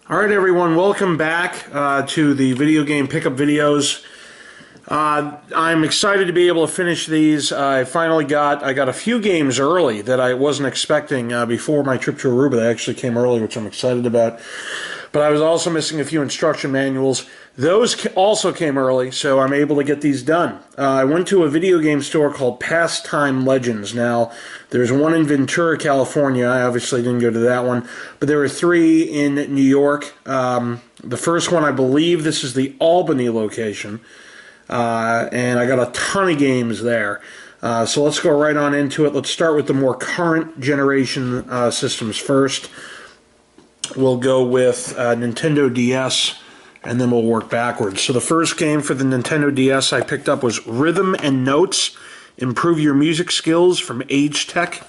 All right, everyone, welcome back to the video game pickup videos. I'm excited to be able to finish these. I got a few games early that I wasn't expecting before my trip to Aruba. They actually came early, which I'm excited about. But I was also missing a few instruction manuals. Those also came early, so I'm able to get these done. I went to a video game store called Pastime Legends. Now, there's one in Ventura, California. I obviously didn't go to that one. But there were three in New York. The first one, I believe this is the Albany location. And I got a ton of games there. So let's go right on into it. Let's start with the more current generation systems first. We'll go with Nintendo DS, and then we'll work backwards. So the first game for the Nintendo DS I picked up was Rhythm and Notes. Improve your music skills from Age Tech.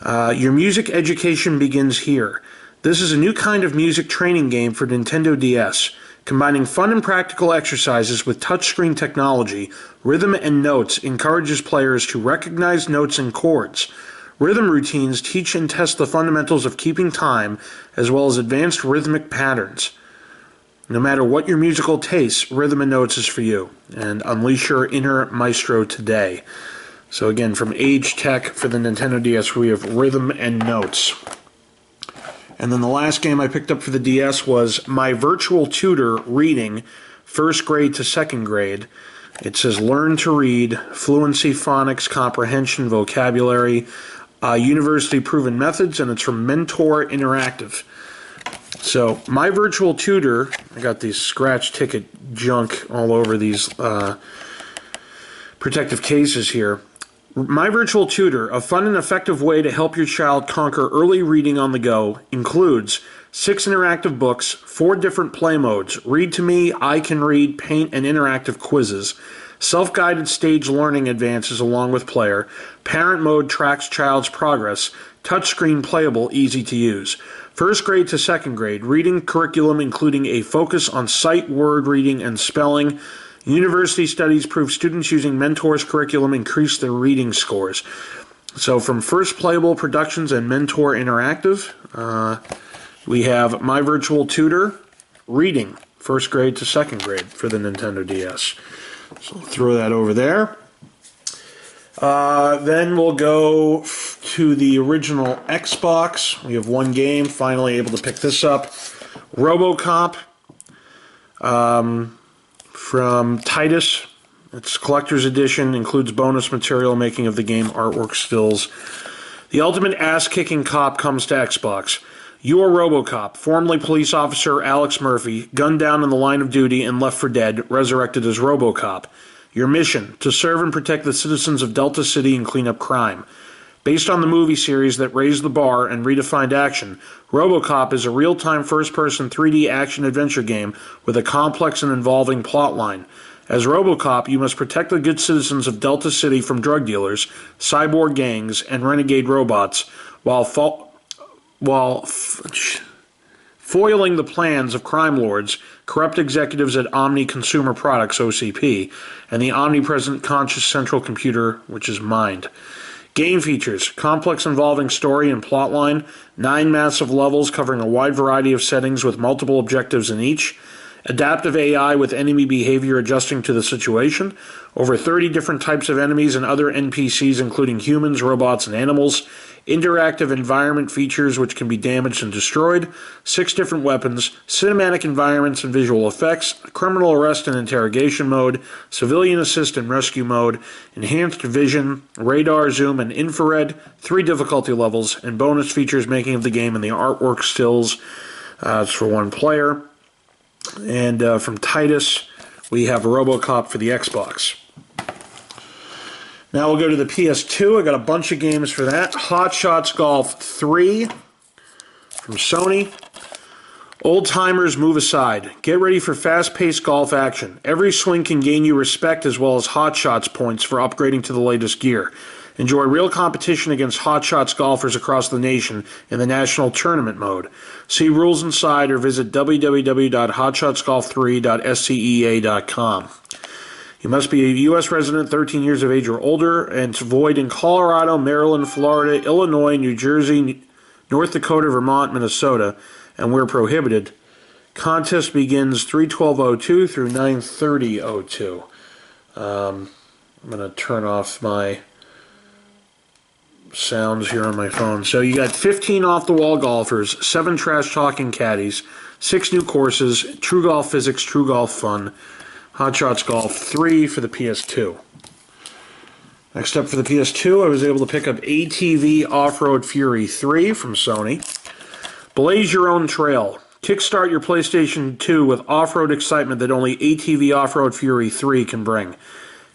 Your music education begins here. This is a new kind of music training game for Nintendo DS. Combining fun and practical exercises with touchscreen technology, Rhythm and Notes encourages players to recognize notes and chords. Rhythm routines teach and test the fundamentals of keeping time, as well as advanced rhythmic patterns. No matter what your musical tastes, Rhythm and Notes is for you. And unleash your inner maestro today. So again, from Age Tech for the Nintendo DS, we have Rhythm and Notes. And then the last game I picked up for the DS was My Virtual Tutor Reading, First Grade to Second Grade. It says Learn to Read, Fluency, Phonics, Comprehension, Vocabulary, University-proven methods, and it's from Mentor Interactive. So, My Virtual Tutor, I got these scratch ticket junk all over these protective cases here. My Virtual Tutor, a fun and effective way to help your child conquer early reading on the go, includes 6 interactive books, 4 different play modes, Read to Me, I Can Read, Paint, and interactive quizzes, self-guided stage learning advances along with player, parent mode tracks child's progress, touchscreen playable, easy to use. First grade to second grade, reading curriculum including a focus on sight, word reading, and spelling. University studies prove students using Mentor's curriculum increase their reading scores. So from First Playable Productions and Mentor Interactive, we have My Virtual Tutor Reading, first grade to second grade for the Nintendo DS. So throw that over there. Then we'll go to the original Xbox. We have one game, finally able to pick this up. Robocop from Titus. It's collector's edition, includes bonus material, making of the game, artwork, stills. The ultimate ass-kicking cop comes to Xbox. You are Robocop, formerly police officer Alex Murphy, gunned down in the line of duty and left for dead, resurrected as Robocop. Your mission, to serve and protect the citizens of Delta City and clean up crime. Based on the movie series that raised the bar and redefined action, Robocop is a real-time first-person 3D action-adventure game with a complex and involving plotline. As Robocop, you must protect the good citizens of Delta City from drug dealers, cyborg gangs, and renegade robots, while foiling the plans of crime lords, corrupt executives at Omni Consumer Products, OCP, and the omnipresent conscious central computer, which is Mind. Game features, complex involving story and plotline, 9 massive levels covering a wide variety of settings with multiple objectives in each, adaptive AI with enemy behavior adjusting to the situation, over 30 different types of enemies and other NPCs including humans, robots, and animals, interactive environment features which can be damaged and destroyed, 6 different weapons, cinematic environments and visual effects, criminal arrest and interrogation mode, civilian assist and rescue mode, enhanced vision, radar zoom and infrared, 3 difficulty levels, and bonus features making of the game and the artwork stills. It's for 1 player. And from Titus, we have Robocop for the Xbox. Now we'll go to the PS2. I got a bunch of games for that. Hot Shots Golf 3 from Sony. Old timers, move aside. Get ready for fast-paced golf action. Every swing can gain you respect as well as Hot Shots points for upgrading to the latest gear. Enjoy real competition against Hot Shots golfers across the nation in the National Tournament mode. See rules inside or visit www.hotshotsgolf3.scea.com. You must be a U.S. resident, 13 years of age or older, and it's void in Colorado, Maryland, Florida, Illinois, New Jersey, North Dakota, Vermont, Minnesota, and where prohibited. Contest begins 3:12:02 through 9:30:02. I'm going to turn off my sounds here on my phone. So you got 15 off-the-wall golfers, 7 trash-talking caddies, 6 new courses, True Golf Physics, True Golf Fun, Hot Shots Golf 3 for the PS2. Next up for the PS2, I was able to pick up ATV Offroad Fury 3 from Sony. Blaze your own trail. Kickstart your PlayStation 2 with off-road excitement that only ATV Offroad Fury 3 can bring.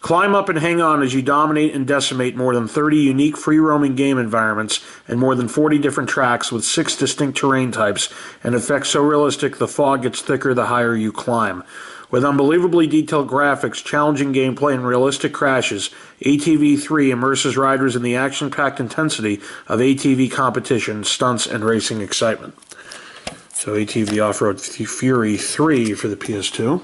Climb up and hang on as you dominate and decimate more than 30 unique free-roaming game environments and more than 40 different tracks with 6 distinct terrain types and effects so realistic the fog gets thicker the higher you climb. With unbelievably detailed graphics, challenging gameplay, and realistic crashes, ATV 3 immerses riders in the action-packed intensity of ATV competition, stunts, and racing excitement. So ATV Offroad Fury 3 for the PS2.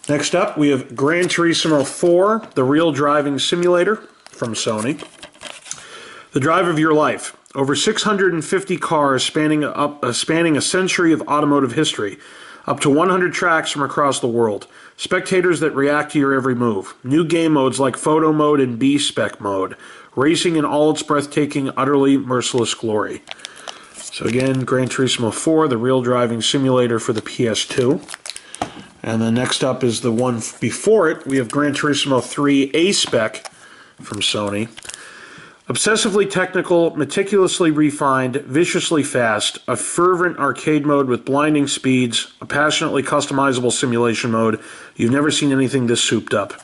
Next up, we have Gran Turismo 4, the real driving simulator from Sony. The drive of your life. Over 650 cars spanning a century of automotive history. Up to 100 tracks from across the world. Spectators that react to your every move. New game modes like Photo Mode and B-Spec Mode. Racing in all its breathtaking, utterly merciless glory. So again, Gran Turismo 4, the real driving simulator for the PS2. And then next up is the one before it. We have Gran Turismo 3 A-Spec from Sony. Obsessively technical, meticulously refined, viciously fast, a fervent arcade mode with blinding speeds, a passionately customizable simulation mode. You've never seen anything this souped up.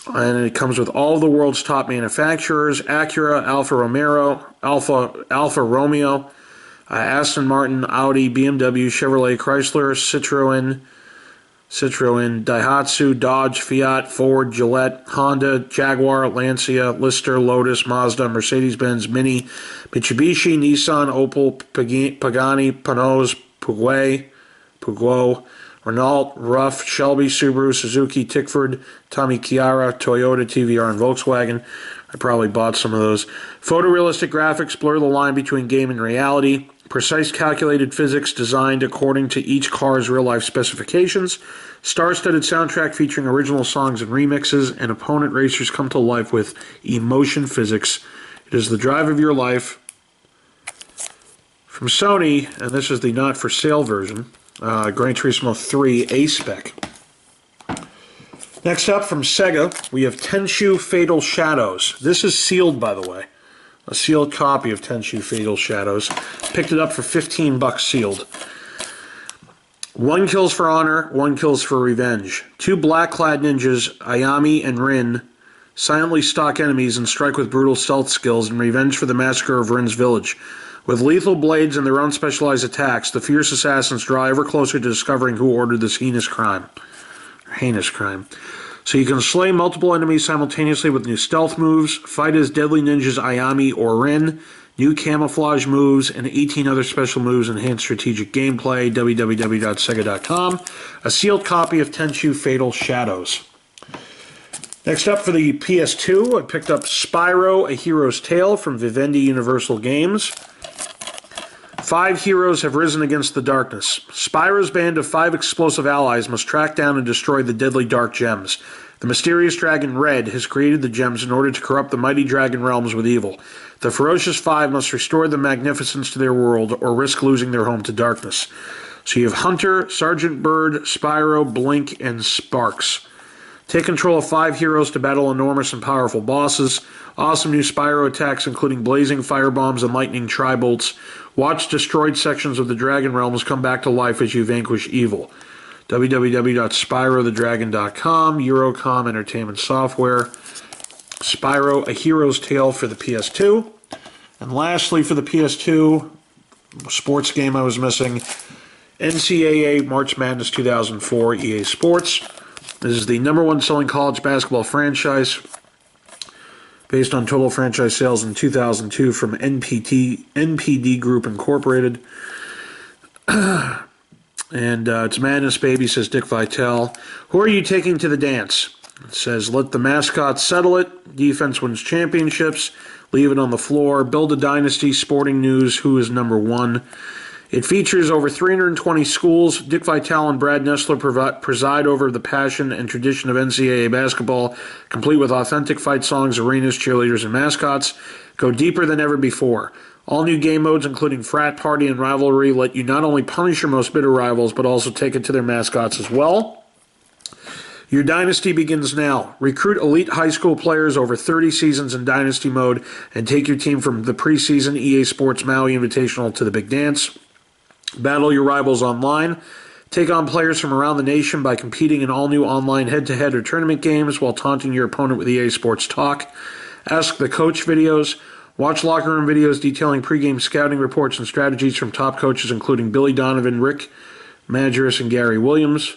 And it comes with all of the world's top manufacturers: Acura, Alfa Romeo, Aston Martin, Audi, BMW, Chevrolet, Chrysler, Citroen, Daihatsu, Dodge, Fiat, Ford, Gillette, Honda, Jaguar, Lancia, Lister, Lotus, Mazda, Mercedes-Benz, Mini, Mitsubishi, Nissan, Opel, Pagani, Panoz, Puguo, Renault, Ruff, Shelby, Subaru, Suzuki, Tickford, Tommy Chiara, Toyota, TVR, and Volkswagen. I probably bought some of those. Photorealistic graphics blur the line between game and reality. Precise calculated physics designed according to each car's real-life specifications. Star-studded soundtrack featuring original songs and remixes, and opponent racers come to life with emotion physics. It is the drive of your life. From Sony, and this is the not-for-sale version, Gran Turismo 3 A-Spec. Next up from Sega, we have Tenchu Fatal Shadows. This is sealed, by the way. A sealed copy of Tenchu Fatal Shadows. Picked it up for $15 sealed. 1 kills for honor, 1 kills for revenge. 2 black-clad ninjas, Ayami and Rin, silently stalk enemies and strike with brutal stealth skills in revenge for the massacre of Rin's village. With lethal blades and their own specialized attacks, the fierce assassins draw ever closer to discovering who ordered this heinous crime. So you can slay multiple enemies simultaneously with new stealth moves, fight as deadly ninjas Ayami or Rin, new camouflage moves, and 18 other special moves, enhanced strategic gameplay, www.sega.com. A sealed copy of Tenchu Fatal Shadows. Next up for the PS2, I picked up Spyro, A Hero's Tale from Vivendi Universal Games. 5 heroes have risen against the darkness. Spyro's band of 5 explosive allies must track down and destroy the deadly dark gems. The mysterious dragon Red has created the gems in order to corrupt the mighty dragon realms with evil. The ferocious 5 must restore the magnificence to their world or risk losing their home to darkness. So you have Hunter, Sergeant Bird, Spyro, Blink, and Sparks. Take control of 5 heroes to battle enormous and powerful bosses. Awesome new Spyro attacks including blazing firebombs and lightning tri-bolts. Watch destroyed sections of the Dragon Realms come back to life as you vanquish evil. www.spyrothedragon.com, Eurocom Entertainment Software. Spyro, A Hero's Tale for the PS2. And lastly for the PS2, sports game I was missing, NCAA March Madness 2004 EA Sports. This is the #1 selling college basketball franchise based on total franchise sales in 2002 from NPD Group Incorporated. And it's Madness, baby, says Dick Vitale. Who are you taking to the dance? It says, let the mascot settle it. Defense wins championships. Leave it on the floor. Build a dynasty. Sporting news. Who is #1? It features over 320 schools. Dick Vitale and Brad Nessler preside over the passion and tradition of NCAA basketball, complete with authentic fight songs, arenas, cheerleaders, and mascots. Go deeper than ever before. All new game modes, including Frat Party and Rivalry, let you not only punish your most bitter rivals, but also take it to their mascots as well. Your Dynasty begins now. Recruit elite high school players over 30 seasons in Dynasty mode and take your team from the preseason EA Sports Maui Invitational to the Big Dance. Battle your rivals online. Take on players from around the nation by competing in all-new online head-to-head or tournament games while taunting your opponent with EA Sports Talk. Ask the Coach videos. Watch locker room videos detailing pregame scouting reports and strategies from top coaches including Billy Donovan, Rick Majerus, and Gary Williams.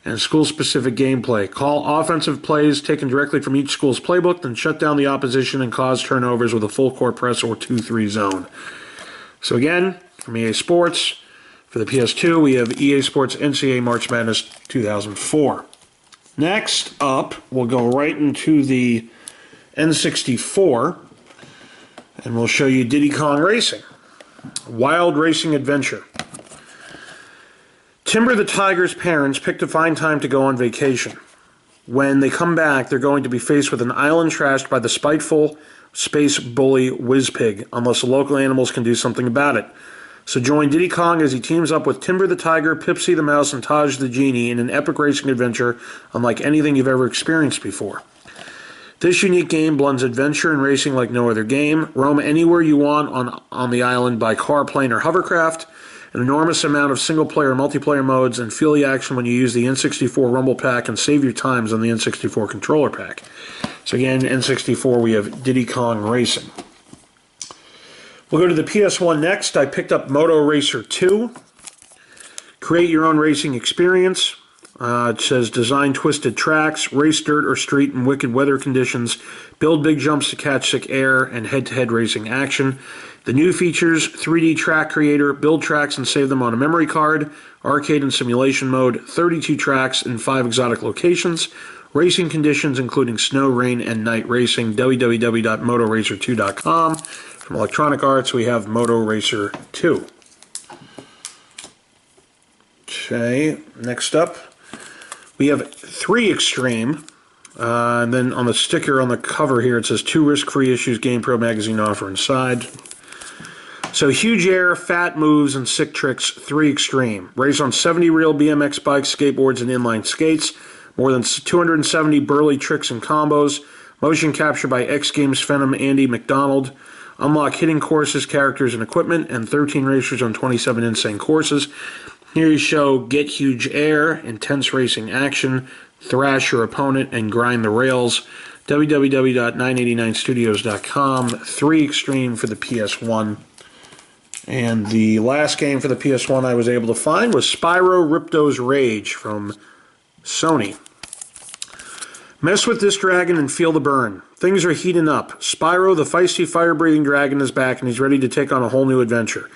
And school-specific gameplay. Call offensive plays taken directly from each school's playbook, then shut down the opposition and cause turnovers with a full-court press or 2-3 zone. So again, from EA Sports, for the PS2, we have EA Sports NCAA March Madness 2004. Next up, we'll go right into the N64, and we'll show you Diddy Kong Racing. Wild Racing Adventure. Timber the Tiger's parents picked a fine time to go on vacation. When they come back, they're going to be faced with an island trashed by the spiteful space bully Whizpig, unless the local animals can do something about it. So join Diddy Kong as he teams up with Timber the Tiger, Pipsy the Mouse, and Taj the Genie in an epic racing adventure unlike anything you've ever experienced before. This unique game blends adventure and racing like no other game. Roam anywhere you want on the island by car, plane, or hovercraft. An enormous amount of single-player and multiplayer modes, and feel the action when you use the N64 Rumble Pack and save your times on the N64 Controller Pack. So again, N64, we have Diddy Kong Racing. We'll go to the PS1 next. I picked up Moto Racer 2. Create your own racing experience. It says design twisted tracks, race dirt or street in wicked weather conditions, build big jumps to catch sick air, and head-to-head racing action. The new features, 3D track creator, build tracks and save them on a memory card, arcade and simulation mode, 32 tracks in 5 exotic locations, racing conditions including snow, rain, and night racing, www.motoracer2.com. From Electronic Arts, we have Moto Racer 2. Okay, next up, we have 3 Extreme. And then on the sticker on the cover here, it says 2 risk-free issues GamePro magazine offer inside. So huge air, fat moves, and sick tricks, 3 Extreme. Race on 70 real BMX bikes, skateboards, and inline skates. More than 270 burly tricks and combos. Motion capture by X Games Phenom Andy McDonald. Unlock hidden courses, characters, and equipment, and 13 racers on 27 insane courses. Here you show get huge air, intense racing action, thrash your opponent, and grind the rails. www.989studios.com. 3 Extreme for the PS1. And the last game for the PS1 I was able to find was Spyro Ripto's Rage from Sony. Mess with this dragon and feel the burn. Things are heating up. Spyro, the feisty fire-breathing dragon, is back and he's ready to take on a whole new adventure.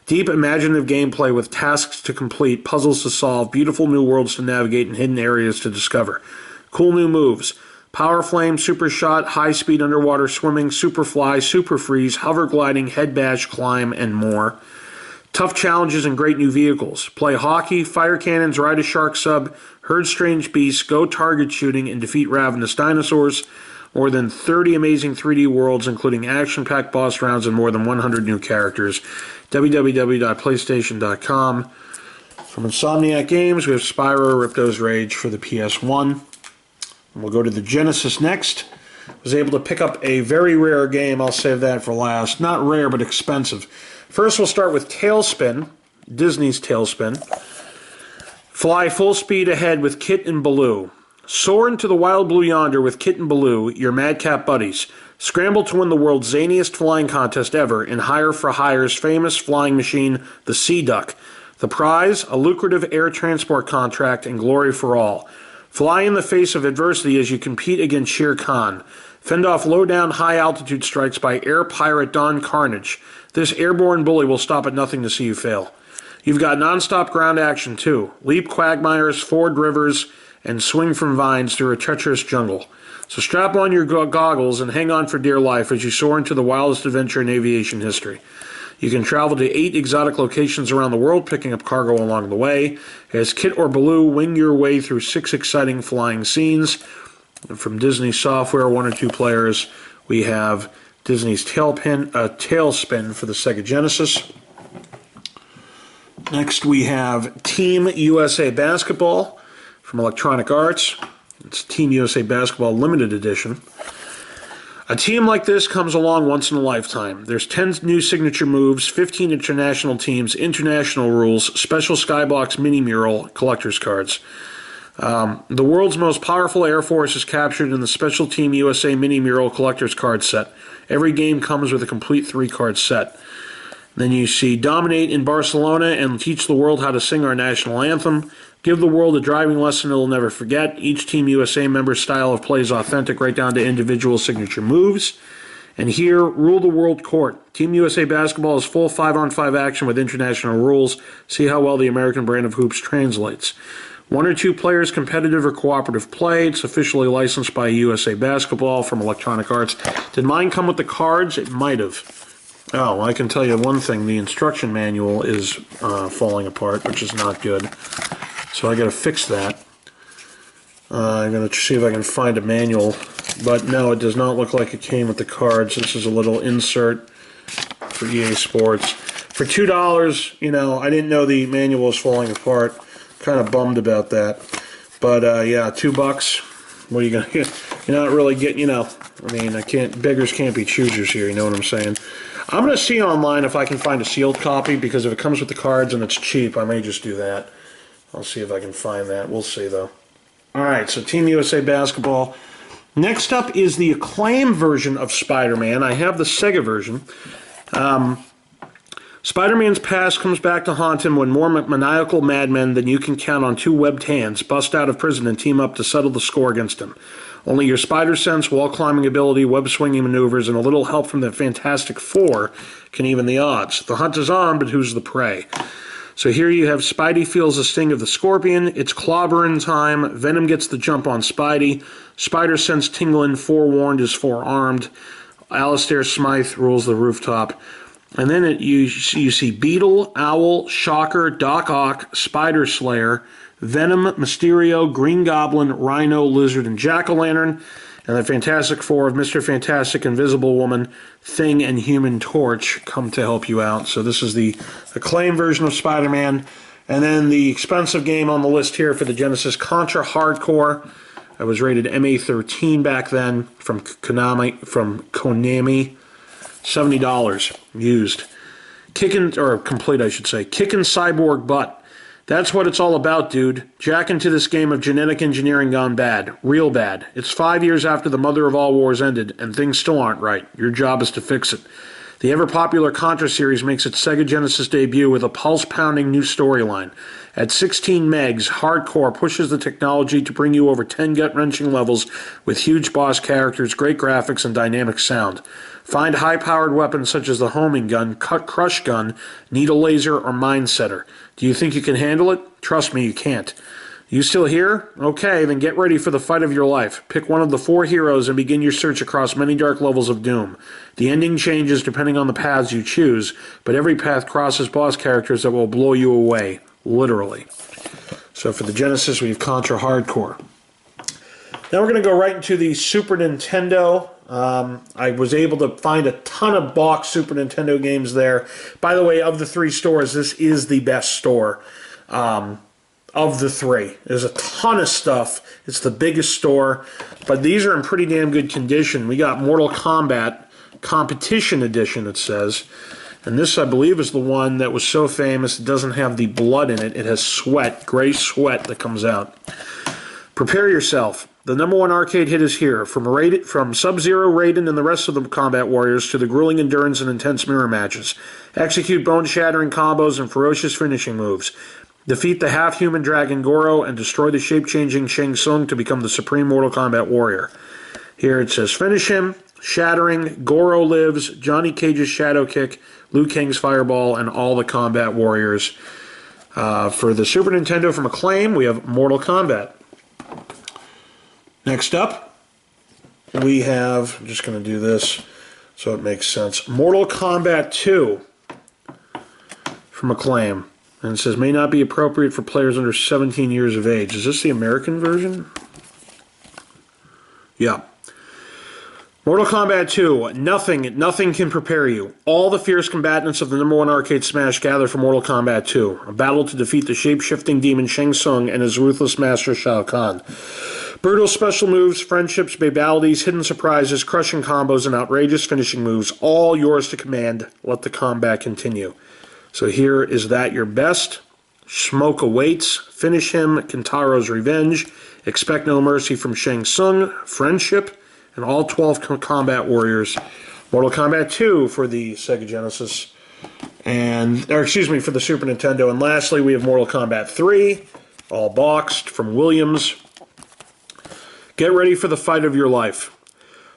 Deep, imaginative gameplay with tasks to complete, puzzles to solve, beautiful new worlds to navigate, and hidden areas to discover. Cool new moves. Power Flame, Super Shot, High Speed Underwater Swimming, Super Fly, Super Freeze, Hover Gliding, Head Bash, Climb, and more. Tough challenges and great new vehicles. Play hockey, fire cannons, ride a shark sub, herd strange beasts, go target shooting, and defeat ravenous dinosaurs. More than 30 amazing 3D worlds, including action-packed boss rounds and more than 100 new characters. www.playstation.com. From Insomniac Games, we have Spyro Ripto's Rage for the PS1. And we'll go to the Genesis next. Was able to pick up a very rare game. I'll save that for last. Not rare, but expensive. First, we'll start with Tailspin, Disney's Tailspin. Fly full speed ahead with Kit and Baloo. Soar into the wild blue yonder with Kit and Baloo, your madcap buddies. Scramble to win the world's zaniest flying contest ever in Hire for Hire's famous flying machine, the Sea Duck. The prize, a lucrative air transport contract and glory for all. Fly in the face of adversity as you compete against Shere Khan. Fend off low-down, high-altitude strikes by air pirate Don Carnage. This airborne bully will stop at nothing to see you fail. You've got non-stop ground action, too. Leap quagmires, ford rivers, and swing from vines through a treacherous jungle. So strap on your goggles and hang on for dear life as you soar into the wildest adventure in aviation history. You can travel to 8 exotic locations around the world, picking up cargo along the way. As Kit or Baloo, wing your way through 6 exciting flying scenes. From Disney Software, 1 or 2 players, we have Disney's Tailspin for the Sega Genesis. Next we have Team USA Basketball from Electronic Arts. It's Team USA Basketball Limited Edition. A team like this comes along once in a lifetime. There's 10 new signature moves, 15 international teams, international rules, special skybox mini mural, collector's cards. The world's most powerful air force is captured in the Special Team USA mini mural collector's card set. Every game comes with a complete 3-card set. Then you see Dominate in Barcelona and teach the world how to sing our national anthem. Give the world a driving lesson it'll never forget. Each Team USA member's style of play is authentic right down to individual signature moves. And here, Rule the World Court. Team USA Basketball is full 5-on-5 action with international rules. See how well the American brand of hoops translates. 1 or 2 players competitive or cooperative play. It's officially licensed by USA Basketball from Electronic Arts. Did mine come with the cards? It might have. Oh, I can tell you one thing. The instruction manual is falling apart, which is not good. So I got to fix that. I'm going to see if I can find a manual. But no, it does not look like it came with the cards. This is a little insert for EA Sports. For $2, you know, I didn't know the manual was falling apart. Kind of bummed about that. But yeah, $2. What are you going to get? You're not really getting, you know, I mean, beggars can't be choosers here, you know what I'm saying? I'm going to see online if I can find a sealed copy, because if it comes with the cards and it's cheap, I may just do that. I'll see if I can find that. We'll see, though. Alright, so Team USA Basketball. Next up is the Acclaim version of Spider-Man. I have the Sega version. Spider-Man's past comes back to haunt him when more maniacal madmen than you can count on 2 webbed hands bust out of prison and team up to settle the score against him. Only your spider sense, wall-climbing ability, web-swinging maneuvers, and a little help from the Fantastic Four can even the odds. The hunt is on, but who's the prey? So here you have Spidey feels the sting of the scorpion. It's clobbering time. Venom gets the jump on Spidey. Spider sense tingling, forewarned is forearmed. Alistair Smythe rules the rooftop. And then you see Beetle, Owl, Shocker, Doc Ock, Spider Slayer, Venom, Mysterio, Green Goblin, Rhino, Lizard, and Jack-O-Lantern, and the Fantastic Four of Mr. Fantastic, Invisible Woman, Thing, and Human Torch come to help you out. So this is the Acclaim version of Spider-Man. And then the expensive game on the list here for the Genesis, Contra Hardcore. It was rated MA13 back then from Konami, $70 used. Complete, I should say. Kicking cyborg butt. That's what it's all about, dude. Jack into this game of genetic engineering gone bad. Real bad. It's 5 years after the mother of all wars ended, and things still aren't right. Your job is to fix it. The ever-popular Contra series makes its Sega Genesis debut with a pulse-pounding new storyline. At 16 megs, Hardcore pushes the technology to bring you over 10 gut-wrenching levels with huge boss characters, great graphics, and dynamic sound. Find high-powered weapons such as the homing gun, crush gun, needle laser, or mine setter. Do you think you can handle it? Trust me, you can't. You still here? Okay, then get ready for the fight of your life. Pick one of the 4 heroes and begin your search across many dark levels of doom. The ending changes depending on the paths you choose, but every path crosses boss characters that will blow you away, literally. So for the Genesis, we have Contra Hardcore. Now we're going to go right into the Super Nintendo. I was able to find a ton of box Super Nintendo games there. By the way, of the 3 stores, this is the best store of the 3. There's a ton of stuff. It's the biggest store, but these are in pretty damn good condition. We got Mortal Kombat Competition Edition, it says. And this, I believe, is the one that was so famous it doesn't have the blood in it. It has sweat, gray sweat that comes out. Prepare yourself. The #1 arcade hit is here. From Sub-Zero, Raiden, and the rest of the Combat Warriors to the grueling endurance and intense mirror matches. Execute bone-shattering combos and ferocious finishing moves. Defeat the half-human dragon Goro and destroy the shape-changing Shang Tsung to become the supreme Mortal Kombat warrior. Here it says, finish him, shattering, Goro lives, Johnny Cage's shadow kick, Liu Kang's fireball, and all the combat warriors. For the Super Nintendo from Acclaim, we have Mortal Kombat. Next up, we have, I'm just going to do this so it makes sense, Mortal Kombat 2. from Acclaim. And it says, may not be appropriate for players under 17 years of age. Is this the American version? Yeah. Mortal Kombat 2. Nothing can prepare you. All the fierce combatants of the #1 arcade smash gather for Mortal Kombat 2. A battle to defeat the shape-shifting demon Shang Tsung and his ruthless master Shao Kahn. Brutal special moves, friendships, babalities, hidden surprises, crushing combos, and outrageous finishing moves. All yours to command. Let the combat continue. So here is that your best. Smoke awaits. Finish him. Kintaro's revenge. Expect no mercy from Shang Tsung. Friendship. And all 12 combat warriors. Mortal Kombat 2 for the Sega Genesis. For the Super Nintendo. And lastly, we have Mortal Kombat 3. All boxed from Williams. Get ready for the fight of your life.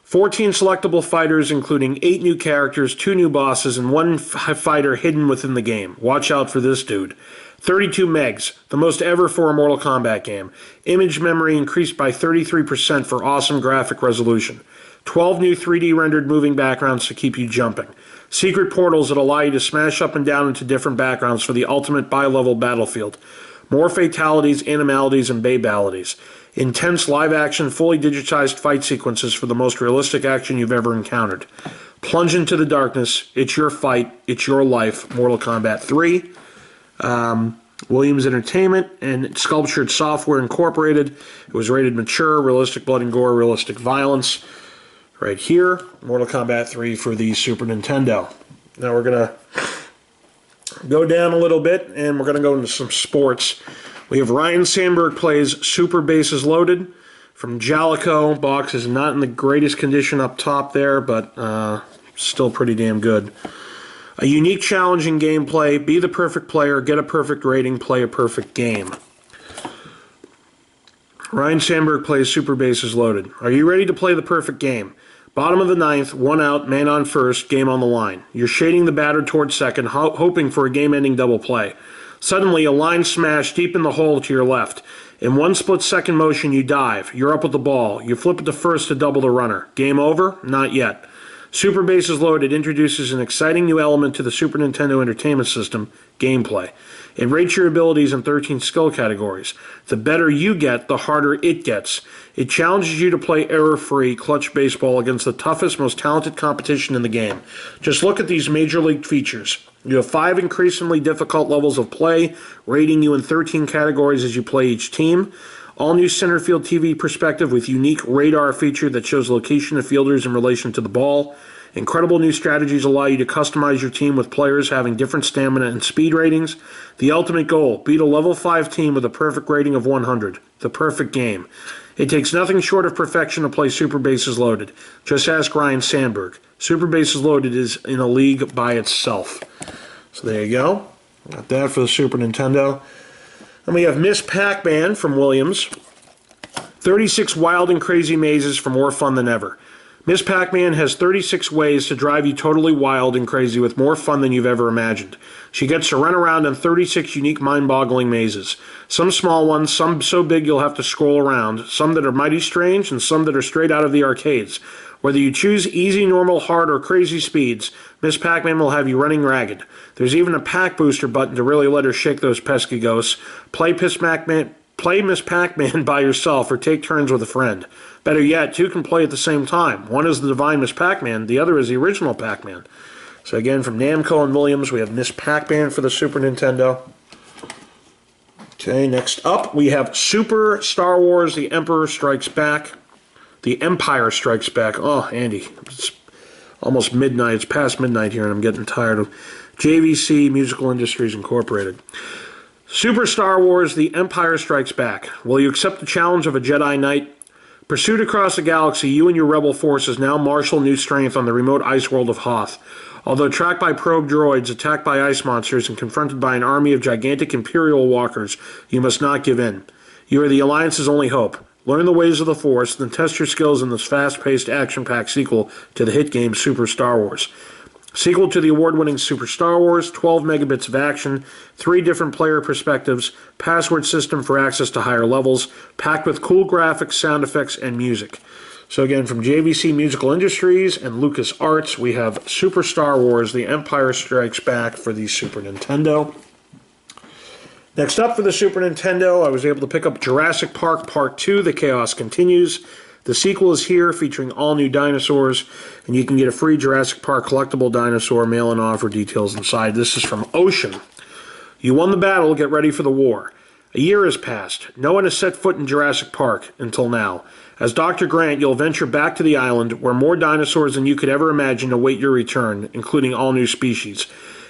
14 selectable fighters, including 8 new characters, 2 new bosses, and 1 fighter hidden within the game. Watch out for this dude. 32 megs, the most ever for a Mortal Kombat game. Image memory increased by 33% for awesome graphic resolution. 12 new 3D rendered moving backgrounds to keep you jumping. Secret portals that allow you to smash up and down into different backgrounds for the ultimate bi-level battlefield. More fatalities, animalities, and babalities. Intense live-action, fully digitized fight sequences for the most realistic action you've ever encountered. Plunge into the darkness. It's your fight. It's your life. Mortal Kombat 3. Williams Entertainment and Sculptured Software Incorporated. It was rated mature, realistic blood and gore, realistic violence. Right here, Mortal Kombat 3 for the Super Nintendo. Now we're going to go down a little bit, and we're going to go into some sports. We have Ryan Sandberg plays Super Bases Loaded from Jalico. Box is not in the greatest condition up top there, but still pretty damn good. A unique challenge in gameplay. Be the perfect player, get a perfect rating, play a perfect game. Ryan Sandberg plays Super Bases Loaded. Are you ready to play the perfect game? Bottom of the 9th, 1 out, man on first, game on the line. You're shading the batter towards second, hoping for a game-ending double play. Suddenly, a line smash deep in the hole to your left. In 1 split-second motion, you dive. You're up with the ball. You flip it to first to double the runner. Game over? Not yet. Super Bases Loaded introduces an exciting new element to the Super Nintendo Entertainment System, gameplay. It rates your abilities in 13 skill categories. The better you get, the harder it gets. It challenges you to play error-free clutch baseball against the toughest, most talented competition in the game. Just look at these major league features. You have 5 increasingly difficult levels of play, rating you in 13 categories as you play each team. All new center field TV perspective with unique radar feature that shows location of fielders in relation to the ball. Incredible new strategies allow you to customize your team with players having different stamina and speed ratings. The ultimate goal, beat a level 5 team with a perfect rating of 100. The perfect game. It takes nothing short of perfection to play Super Bases Loaded. Just ask Ryan Sandberg. Super Bases Loaded is in a league by itself. So there you go. Got that for the Super Nintendo. And we have Miss PacMan from Williams. 36 wild and crazy mazes for more fun than ever. Miss PacMan has 36 ways to drive you totally wild and crazy with more fun than you've ever imagined. She gets to run around in 36 unique mind-boggling mazes. Some small ones, some so big you'll have to scroll around, some that are mighty strange, and some that are straight out of the arcades. Whether you choose easy, normal, hard, or crazy speeds, Miss PacMan will have you running ragged. There's even a pack booster button to really let her shake those pesky ghosts. Play Miss PacMan by yourself or take turns with a friend. Better yet, 2 can play at the same time. One is the Divine Miss PacMan, the other is the original Pac-Man. So again, from Namco and Williams, we have Miss PacMan for the Super Nintendo. Okay, next up, we have Super Star Wars The Emperor Strikes Back. The Empire Strikes Back. Oh, Andy, it's almost midnight. It's past midnight here, and I'm getting tired of JVC Musical Industries Incorporated. Super Star Wars The Empire Strikes Back. Will you accept the challenge of a Jedi Knight? Pursued across the galaxy, you and your rebel forces now marshal new strength on the remote ice world of Hoth. Although tracked by probe droids, attacked by ice monsters, and confronted by an army of gigantic Imperial walkers, you must not give in. You are the Alliance's only hope. Learn the ways of the Force, then test your skills in this fast-paced, action-packed sequel to the hit game Super Star Wars. Sequel to the award-winning Super Star Wars, 12 megabits of action, 3 different player perspectives, password system for access to higher levels, packed with cool graphics, sound effects, and music. So again, from JVC Musical Industries and LucasArts, we have Super Star Wars: The Empire Strikes Back for the Super Nintendo. Next up for the Super Nintendo, I was able to pick up Jurassic Park Part 2, The Chaos Continues. The sequel is here, featuring all new dinosaurs, and you can get a free Jurassic Park collectible dinosaur mail-in offer, details inside. This is from Ocean. You won the battle, get ready for the war. A year has passed. No one has set foot in Jurassic Park until now. As Dr. Grant, you'll venture back to the island where more dinosaurs than you could ever imagine await your return, including all new species.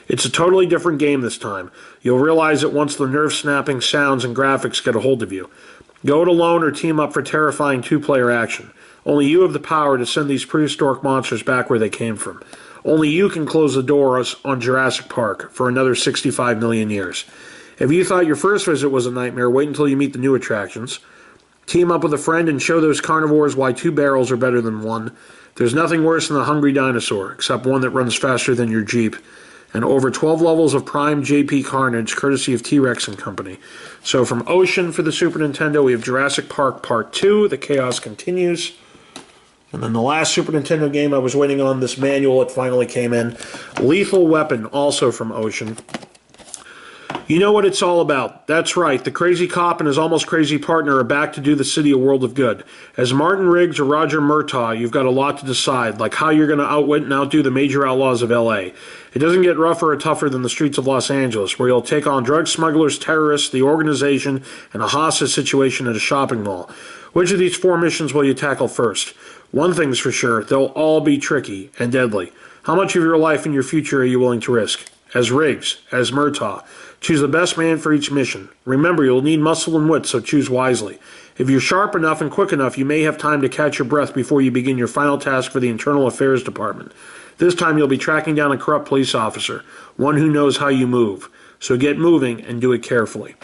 It's a totally different game this time. You'll realize it once the nerve-snapping sounds and graphics get a hold of you. Go it alone or team up for terrifying two-player action. Only you have the power to send these prehistoric monsters back where they came from. Only you can close the doors on Jurassic Park for another 65 million years. If you thought your first visit was a nightmare, wait until you meet the new attractions. Team up with a friend and show those carnivores why 2 barrels are better than 1. There's nothing worse than a hungry dinosaur, except one that runs faster than your Jeep. And over 12 levels of prime JP carnage, courtesy of T-Rex and Company. So from Ocean for the Super Nintendo, we have Jurassic Park Part 2, The Chaos Continues. And then the last Super Nintendo game I was waiting on, this manual, it finally came in. Lethal Weapon, also from Ocean. You know what it's all about. That's right, the crazy cop and his almost crazy partner are back to do the city a world of good. As Martin Riggs or Roger Murtaugh, you've got a lot to decide, like how you're going to outwit and outdo the major outlaws of L.A. It doesn't get rougher or tougher than the streets of Los Angeles, where you'll take on drug smugglers, terrorists, the organization, and a hostage situation at a shopping mall. Which of these 4 missions will you tackle first? One thing's for sure, they'll all be tricky and deadly. How much of your life and your future are you willing to risk? As Riggs, as Murtaugh. Choose the best man for each mission. Remember, you'll need muscle and wit, so choose wisely. If you're sharp enough and quick enough, you may have time to catch your breath before you begin your final task for the Internal Affairs Department. This time you'll be tracking down a corrupt police officer, one who knows how you move. So get moving and do it carefully.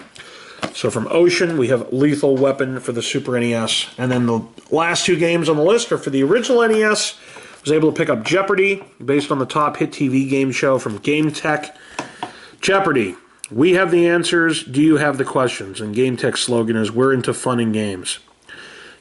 So from Ocean, we have Lethal Weapon for the Super NES. And then the last 2 games on the list are for the original NES. I was able to pick up Jeopardy, based on the top hit TV game show from Game Tech. Jeopardy. We have the answers, do you have the questions? And Game Tech's slogan is, we're into fun and games.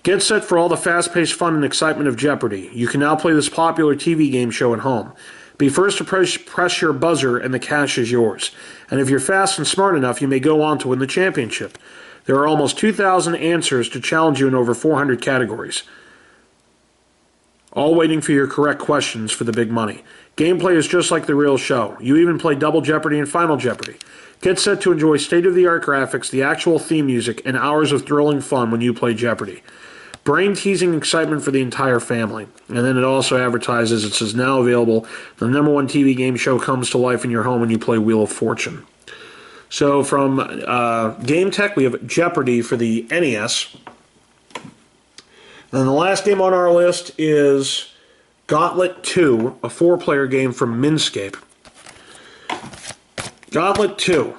Get set for all the fast-paced fun and excitement of Jeopardy! You can now play this popular TV game show at home. Be first to press your buzzer and the cash is yours. And if you're fast and smart enough, you may go on to win the championship. There are almost 2,000 answers to challenge you in over 400 categories. All waiting for your correct questions for the big money. Gameplay is just like the real show. You even play Double Jeopardy and Final Jeopardy. Get set to enjoy state-of-the-art graphics, the actual theme music, and hours of thrilling fun when you play Jeopardy! Brain-teasing excitement for the entire family. And then it also advertises, it says now available, the #1 TV game show comes to life in your home when you play Wheel of Fortune. So from Game Tech, we have Jeopardy! For the NES. And the last game on our list is Gauntlet 2, a 4-player game from Minscape. Gauntlet 2,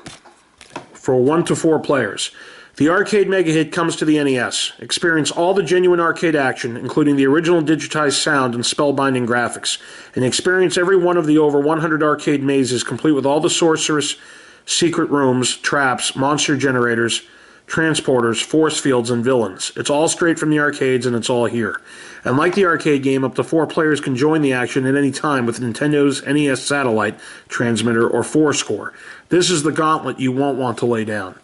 for 1 to 4 players. The arcade mega hit comes to the NES. Experience all the genuine arcade action, including the original digitized sound and spellbinding graphics, and experience every one of the over 100 arcade mazes, complete with all the sorcerous, secret rooms, traps, monster generators, transporters, force fields, and villains. It's all straight from the arcades, and it's all here. And like the arcade game, up to 4 players can join the action at any time with Nintendo's NES satellite transmitter or Fourscore. This is the gauntlet you won't want to lay down.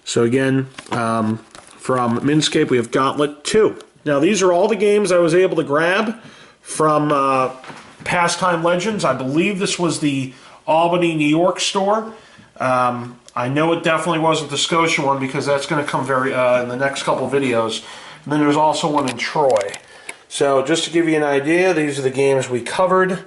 So again, from Minscape, we have Gauntlet 2. Now these are all the games I was able to grab from Pastime Legends. I believe this was the Albany, New York store. I know it definitely wasn't the Scotia one because that's going to come in the next couple videos. And then there's also one in Troy. So just to give you an idea, these are the games we covered.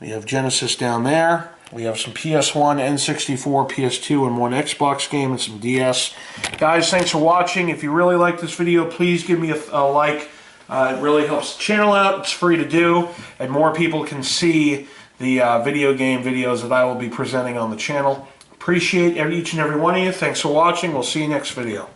We have Genesis down there. We have some PS1, N64, PS2, and 1 Xbox game, and some DS. Guys, thanks for watching. If you really like this video, please give me a like. It really helps the channel out. It's free to do, and more people can see the video game videos that I will be presenting on the channel. Appreciate each and every one of you. Thanks for watching. We'll see you next video.